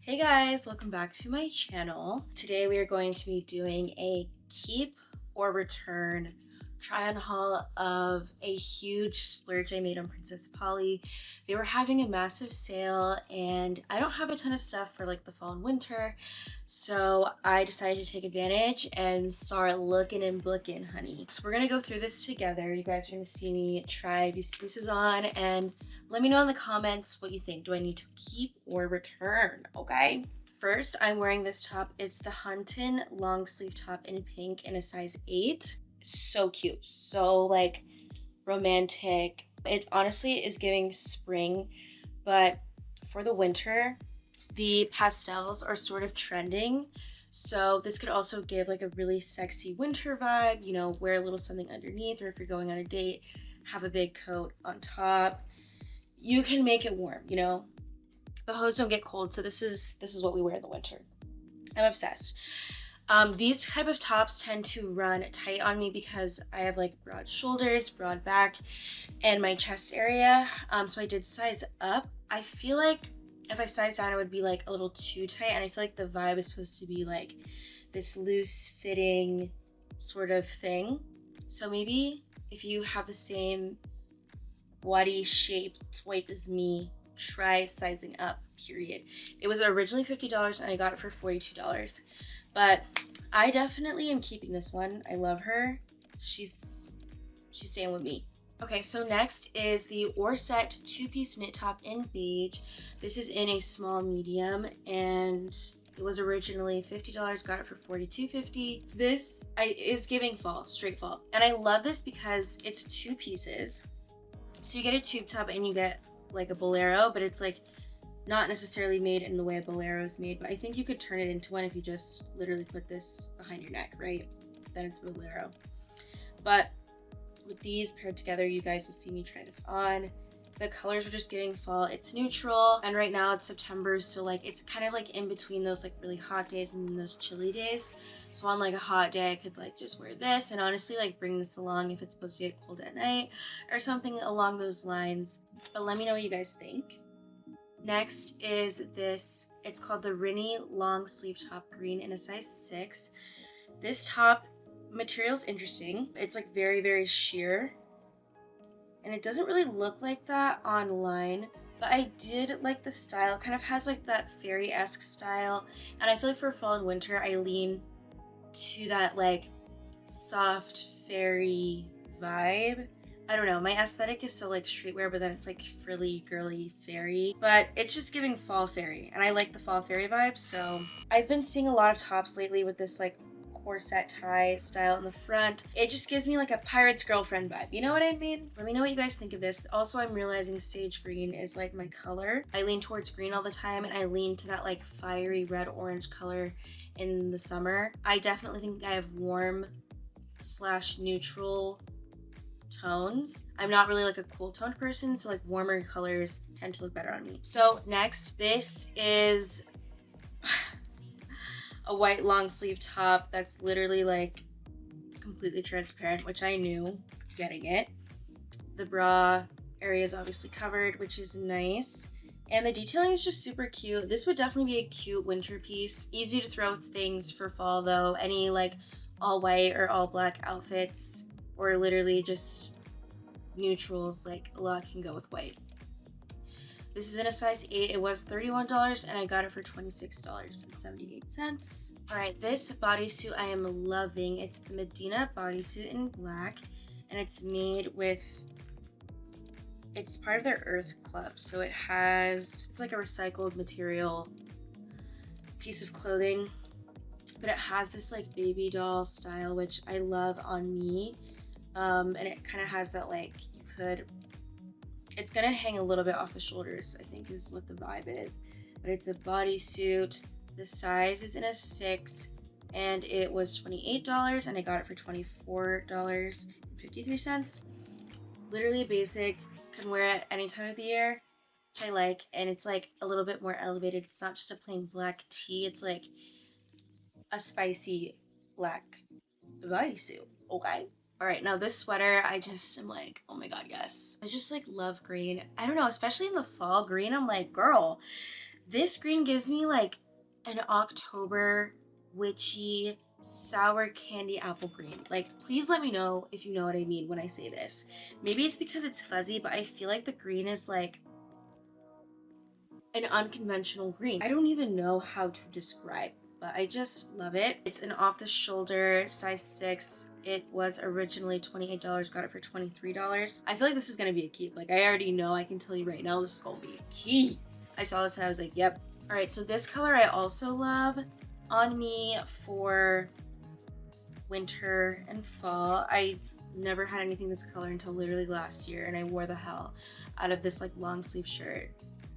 Hey guys, welcome back to my channel. Today we are going to be doing a keep or return try on haul of a huge splurge I made on Princess Polly. They were having a massive sale and I don't have a ton of stuff for like the fall and winter, so I decided to take advantage and start looking and booking, honey. So we're gonna go through this together. You guys are gonna see me try these pieces on and let me know in the comments what you think. Do I need to keep or return? Okay. First, I'm wearing this top. It's the Hunton long sleeve top in pink in a size 8. So cute, so like romantic. It honestly is giving spring, but for the winter, the pastels are sort of trending. So this could also give like a really sexy winter vibe, you know, wear a little something underneath, or if you're going on a date, have a big coat on top. You can make it warm, you know. The hose don't get cold, so this is what we wear in the winter. I'm obsessed. These type of tops tend to run tight on me because I have like broad shoulders, broad back, and my chest area. So I did size up. I feel like if I size down, it would be like a little too tight, and I feel like the vibe is supposed to be like this loose fitting sort of thing. So maybe if you have the same body shape type as me, try sizing up, period. It was originally $50 and I got it for $42. But I definitely am keeping this one. I love her. She's staying with me. Okay, so next is the Orset two-piece knit top in beige. This is in a small medium and it was originally $50, got it for $42.50. This is giving fall, straight fall. And I love this because it's two pieces. So you get a tube top and you get like a bolero, but it's like not necessarily made in the way a bolero is made, but I think you could turn it into one if you just literally put this behind your neck, right? Then it's a bolero. But with these paired together, you guys will see me try this on. The colors are just giving fall. It's neutral, and right now it's September, so like it's kind of like in between those like really hot days and then those chilly days. So on like a hot day, I could like just wear this and honestly like bring this along if it's supposed to get cold at night or something along those lines. But let me know what you guys think. Next is this. It's called the Rinny long sleeve top green in a size 6. This top material's interesting. It's like very, very sheer. And it doesn't really look like that online, but I did like the style. It kind of has like that fairy-esque style. And I feel like for fall and winter, I lean to that like soft fairy vibe. I don't know, my aesthetic is so like streetwear, but then it's like frilly, girly fairy. But it's just giving fall fairy, and I like the fall fairy vibe, so I've been seeing a lot of tops lately with this like corset tie style in the front. It just gives me like a pirate's girlfriend vibe, you know what I mean? Let me know what you guys think of this. Also, I'm realizing sage green is like my color. I lean towards green all the time, and I lean to that like fiery red orange color in the summer. I definitely think I have warm slash neutral tones. I'm not really like a cool toned person, so like warmer colors tend to look better on me. So next, this is a white long sleeve top that's literally like completely transparent, which I knew getting it. The bra area is obviously covered, which is nice. And the detailing is just super cute. This would definitely be a cute winter piece. Easy to throw with things for fall though. Any like all white or all black outfits, or literally just neutrals, like a lot can go with white. This is in a size 8. It was $31 and I got it for $26.78. All right, this bodysuit I am loving. It's the Medina bodysuit in black, and it's made with, it's part of their Earth Club. So it's like a recycled material piece of clothing, but it has this like baby doll style, which I love on me. And it kind of has that like it's gonna hang a little bit off the shoulders, I think is what the vibe is. But it's a bodysuit. The size is in a 6 and it was $28 and I got it for $24.53. Literally basic, can wear it any time of the year, which I like, and it's like a little bit more elevated. It's not just a plain black tee, it's like a spicy black bodysuit, okay? All right, now this sweater, I just am like, oh my God, yes. I just like love green. I don't know, especially in the fall, green, I'm like, girl, This green gives me like an October witchy sour candy apple green. Like, please let me know if you know what I mean when I say this. Maybe it's because it's fuzzy, but I feel like the green is like an unconventional green. I don't even know how to describe, but I just love it. It's an off the shoulder size 6. It was originally $28, got it for $23. I feel like this is gonna be a keep. Like, I already know, I can tell you right now, this is gonna be a keep. I saw this and I was like, yep. All right, so this color I also love on me for winter and fall. I never had anything this color until literally last year, and I wore the hell out of this like long sleeve shirt.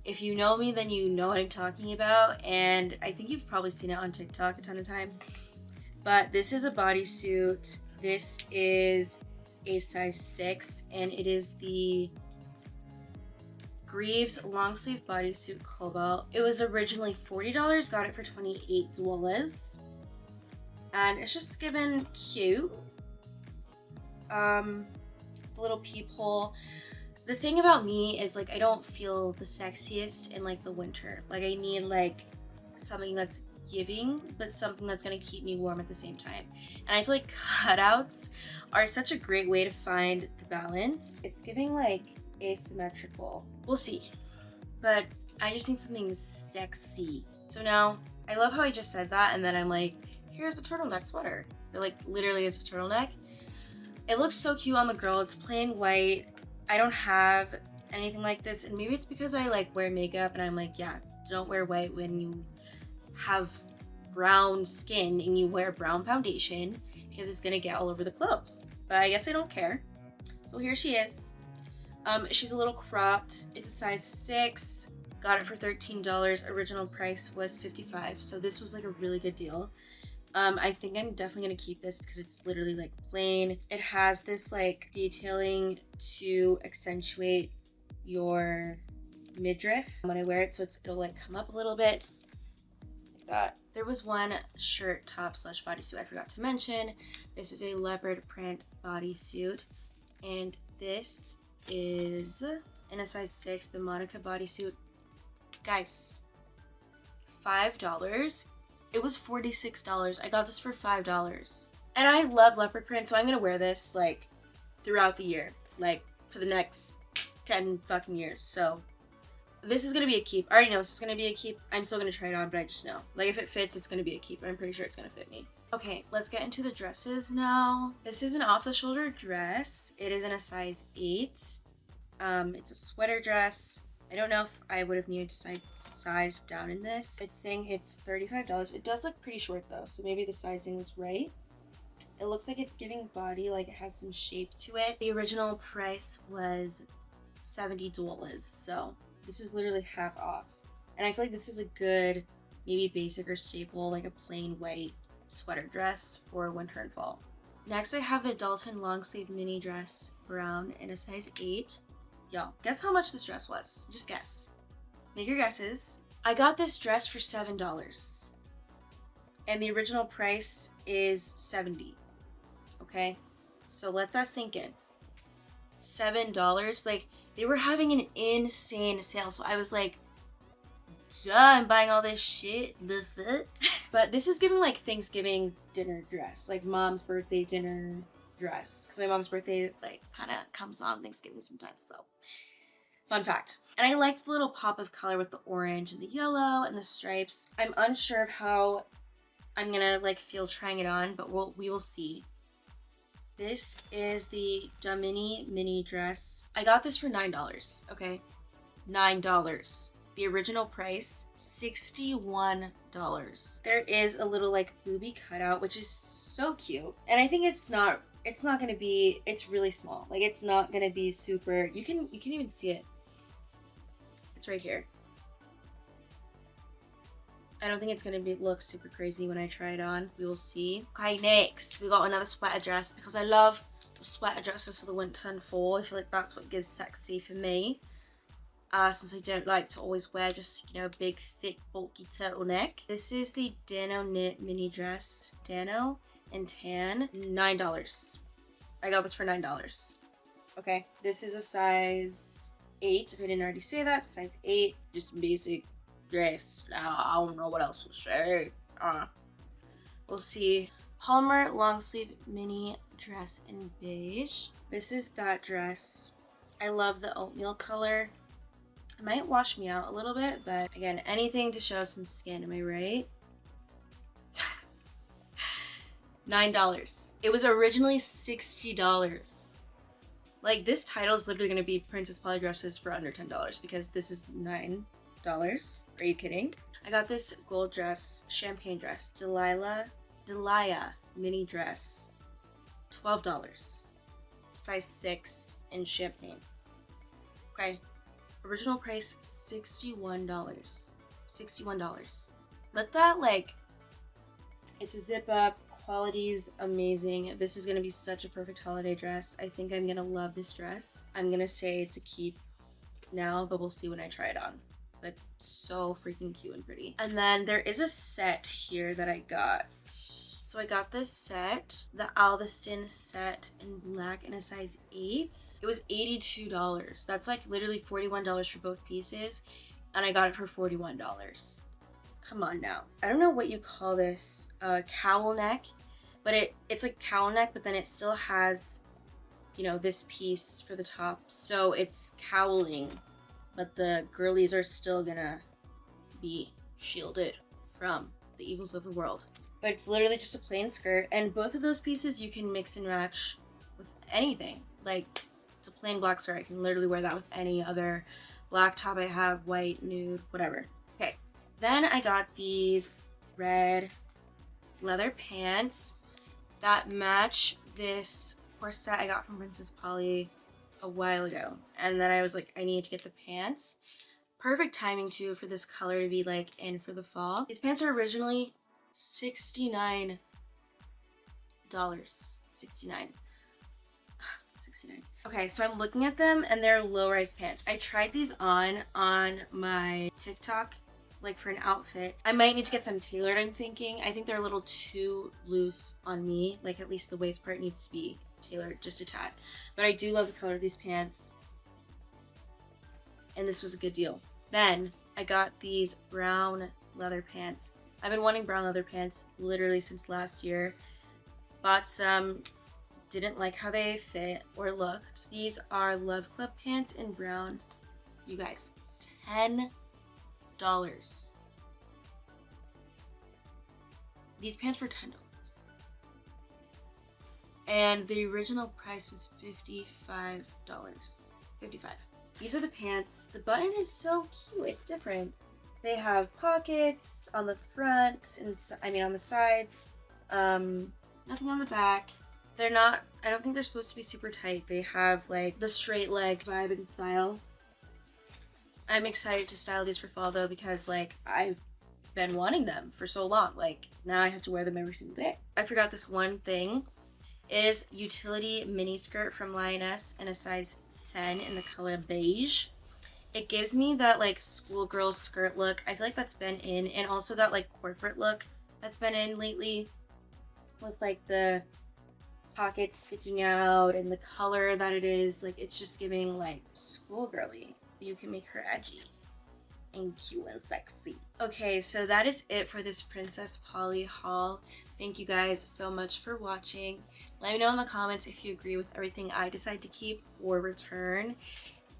If you know me, then you know what I'm talking about, and I think you've probably seen it on TikTok a ton of times. But this is a bodysuit. This is a size 6, and it is the Greaves long sleeve bodysuit Cobalt. It was originally $40, got it for $28. And it's just given cute. The little peephole. The thing about me is like I don't feel the sexiest in like the winter. Like I need like something that's giving, but something that's gonna keep me warm at the same time. And I feel like cutouts are such a great way to find the balance. It's giving like asymmetrical. We'll see. But I just need something sexy. So now I love how I just said that and then I'm like, here's a turtleneck sweater. But like literally it's a turtleneck. It looks so cute on the girl. It's plain white. I don't have anything like this, and maybe it's because I like wear makeup and I'm like, yeah, don't wear white when you have brown skin and you wear brown foundation because it's gonna get all over the clothes. But I guess I don't care. So here she is. She's a little cropped. It's a size 6. Got it for $13. Original price was $55. So this was like a really good deal. I think I'm definitely gonna keep this because it's literally like plain. It has this like detailing to accentuate your midriff when I wear it, so it'll like come up a little bit like that. There was one shirt, top slash bodysuit I forgot to mention. This is a leopard print bodysuit, and this is in a size 6, the Monica bodysuit. Guys, $5. It was $46. I got this for $5. And I love leopard print, so I'm gonna wear this like throughout the year, like for the next 10 fucking years. So this is gonna be a keep. I already know this is gonna be a keep. I'm still gonna try it on, but I just know. Like if it fits, it's gonna be a keep. I'm pretty sure it's gonna fit me. Okay, let's get into the dresses now. This is an off-the-shoulder dress. It is in a size 8. It's a sweater dress. I don't know if I would have needed to size down in this. It's saying it's $35. It does look pretty short though, so maybe the sizing was right. It looks like it's giving body, like it has some shape to it. The original price was $70, so this is literally half off. And I feel like this is a good, maybe basic or staple, like a plain white sweater dress for winter and fall. Next I have the Dalton long sleeve mini dress, brown, in a size 8. Yo, guess how much this dress was? Just guess. Make your guesses. I got this dress for $7. And the original price is $70. Okay? So let that sink in. $7. Like, they were having an insane sale. So I was like, duh, I'm buying all this shit. The fuck? But this is giving like Thanksgiving dinner dress. Like mom's birthday dinner dress, because my mom's birthday like kind of comes on Thanksgiving sometimes, so fun fact. And I liked the little pop of color with the orange and the yellow and the stripes. I'm unsure of how I'm gonna like feel trying it on, but we will see. This is the Jazmynn mini dress. I got this for $9, okay? $9. The original price, $61. There is a little like booby cutout, which is so cute. And I think it's not gonna be, it's really small. Like it's not gonna be super, you can even see it. It's right here. I don't think it's gonna look super crazy when I try it on. We will see. Okay, next we got another sweater dress, because I love sweater dresses for the winter and fall. I feel like that's what gives sexy for me. Since I don't like to always wear just, you know, a big, thick, bulky turtleneck. This is the Dano knit mini dress. Dano and tan. $9. I got this for $9. Okay. This is a size 8. If I didn't already say that, size 8. Just basic dress. I don't know what else to say. We'll see. Palmer long sleeve mini dress in beige. This is that dress. I love the oatmeal color. It might wash me out a little bit, but again, anything to show some skin, am I right? $9. It was originally $60. Like, this title is literally going to be Princess Polly dresses for under $10 because this is $9. Are you kidding? I got this gold dress, champagne dress, Delia mini dress, $12. Size 6 in champagne. Okay. Original price, $61. $61. Let that, like, it's a zip up. Quality's amazing. This is going to be such a perfect holiday dress. I think I'm going to love this dress. I'm going to say it's a keep now, but we'll see when I try it on. But so freaking cute and pretty. And then there is a set here that I got. So I got this set, the Alveston set in black in a size 8. It was $82. That's like literally $41 for both pieces. And I got it for $41. Come on now. I don't know what you call this, cowl neck, but it's like cowl neck, but then it still has, you know, this piece for the top. So it's cowling, but the girlies are still gonna be shielded from the evils of the world. But it's literally just a plain skirt, and both of those pieces you can mix and match with anything. Like, it's a plain black skirt. I can literally wear that with any other black top I have, white, nude, whatever. Okay. Then I got these red leather pants that match this corset I got from Princess Polly a while ago. And then I was like, I need to get the pants. Perfect timing too for this color to be like in for the fall. These pants are originally $69. 69. Okay, so I'm looking at them and they're low-rise pants. I tried these on my TikTok, like for an outfit. I might need to get them tailored, I'm thinking. I think they're a little too loose on me. Like, at least the waist part needs to be tailored just a tad. But I do love the color of these pants. And this was a good deal. Then I got these brown leather pants. I've been wanting brown leather pants literally since last year. Bought some, didn't like how they fit or looked. These are Love Club pants in brown. You guys, $10. These pants were $10. And the original price was $55. $55. These are the pants. The button is so cute. It's different. They have pockets on the front and on the sides. Nothing on the back. They're not, I don't think they're supposed to be super tight. They have like the straight leg vibe and style. I'm excited to style these for fall though because like I've been wanting them for so long. Like now I have to wear them every single day. I forgot this one thing is utility mini skirt from Lioness in a size 10 in the color beige. It gives me that like schoolgirl skirt look. I feel like that's been in, and also that like corporate look that's been in lately with like the pockets sticking out and the color that it is. Like it's just giving like schoolgirly. You can make her edgy and cute and sexy. Okay, so that is it for this Princess Polly haul. Thank you guys so much for watching. Let me know in the comments if you agree with everything I decide to keep or return.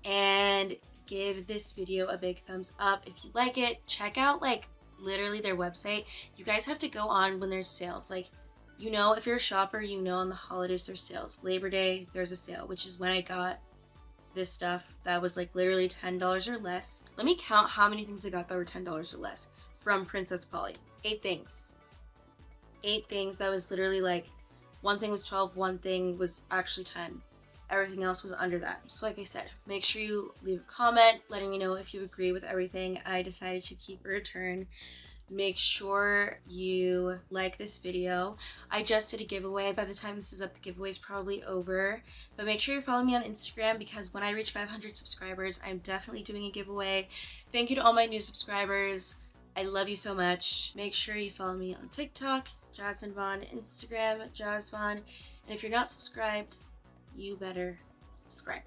And give this video a big thumbs up if you like it. Check out like literally their website. You guys have to go on when there's sales. Like, you know, if you're a shopper, you know on the holidays there's sales. Labor Day, there's a sale, which is when I got this stuff that was like literally $10 or less. Let me count how many things I got that were $10 or less from Princess Polly. 8 things. 8 things that was literally like, one thing was 12, one thing was actually 10. Everything else was under that. So like I said, make sure you leave a comment letting me know if you agree with everything I decided to keep or return. Make sure you like this video. I just did a giveaway. By the time this is up, the giveaway is probably over. But make sure you follow me on Instagram because when I reach 500 subscribers, I'm definitely doing a giveaway. Thank you to all my new subscribers. I love you so much. Make sure you follow me on TikTok, Jaz Vaughn, Instagram, Jaz Vaughn. And if you're not subscribed, you better subscribe.